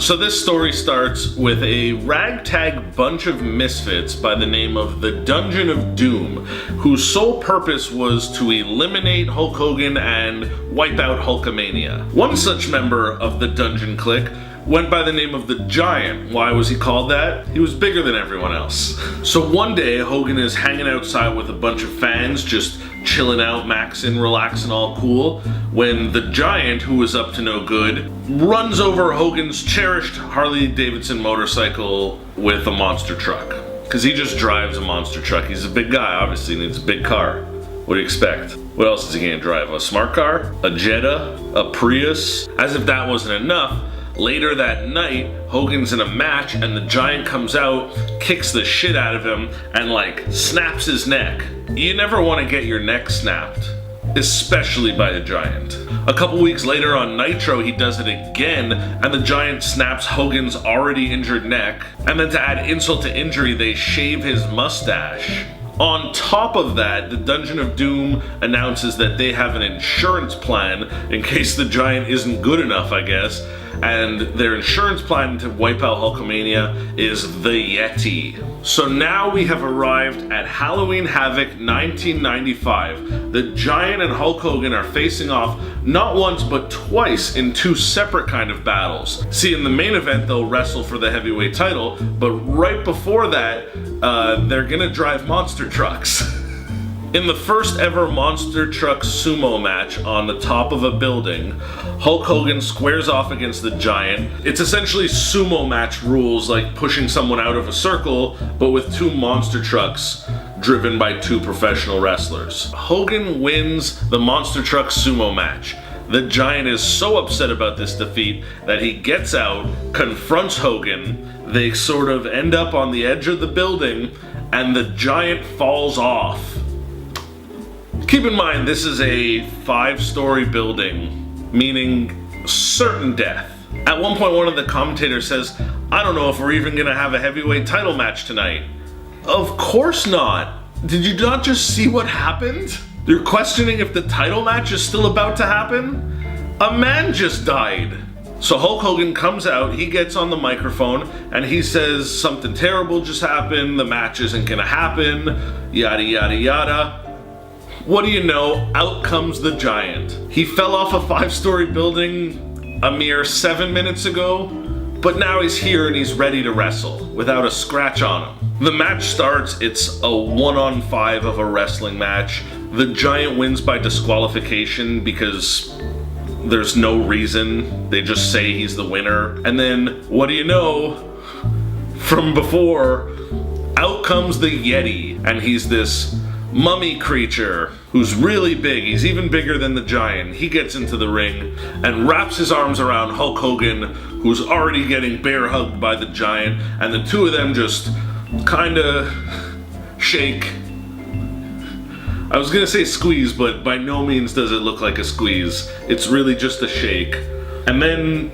So this story starts with a ragtag bunch of misfits by the name of the Dungeon of Doom, whose sole purpose was to eliminate Hulk Hogan and wipe out Hulkamania. One such member of the Dungeon Clique went by the name of the Giant. Why was he called that? He was bigger than everyone else. So one day, Hogan is hanging outside with a bunch of fans, just chilling out, maxing, relaxing, all cool, when the Giant, who was up to no good, runs over Hogan's cherished Harley-Davidson motorcycle with a monster truck. Because he just drives a monster truck. He's a big guy, obviously, needs a big car. What do you expect? What else is he gonna drive? A smart car? A Jetta? A Prius? As if that wasn't enough, later that night, Hogan's in a match and the Giant comes out, kicks the shit out of him, and like snaps his neck. You never want to get your neck snapped, especially by a Giant. A couple weeks later on Nitro, he does it again, and the Giant snaps Hogan's already injured neck, and then to add insult to injury, they shave his mustache. On top of that, the Dungeon of Doom announces that they have an insurance plan in case the Giant isn't good enough, I guess, and their insurance plan to wipe out Hulkamania is the Yeti. So now we have arrived at Halloween Havoc 1995. The Giant and Hulk Hogan are facing off not once but twice in two separate kind of battles. See, in the main event they'll wrestle for the heavyweight title, but right before that they're gonna drive monster trucks. In the first ever monster truck sumo match on the top of a building, Hulk Hogan squares off against the Giant. It's essentially sumo match rules, like pushing someone out of a circle, but with two monster trucks driven by two professional wrestlers. Hogan wins the monster truck sumo match. The Giant is so upset about this defeat that he gets out, confronts Hogan, they sort of end up on the edge of the building, and the Giant falls off. Keep in mind, this is a 5-story building, meaning certain death. At one point, one of the commentators says, "I don't know if we're even gonna have a heavyweight title match tonight." Of course not. Did you not just see what happened? You're questioning if the title match is still about to happen? A man just died. So Hulk Hogan comes out, he gets on the microphone, and he says something terrible just happened, the match isn't gonna happen, yada yada yada. What do you know, out comes the Giant. He fell off a 5-story building a mere 7 minutes ago, but now he's here and he's ready to wrestle without a scratch on him. The match starts, it's a 1-on-5 of a wrestling match. The Giant wins by disqualification because there's no reason. They just say he's the winner. And then, what do you know, from before, out comes the Yeti, and he's this mummy creature who's really big. He's even bigger than the Giant. He gets into the ring and wraps his arms around Hulk Hogan, who's already getting bear hugged by the Giant, and the two of them just kinda shake. I was gonna say squeeze, but by no means does it look like a squeeze. It's really just a shake. And then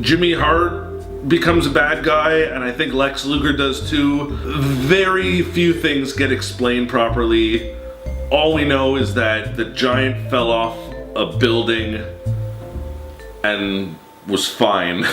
Jimmy Hart becomes a bad guy, and I think Lex Luger does too. Very few things get explained properly. All we know is that the Giant fell off a building and was fine.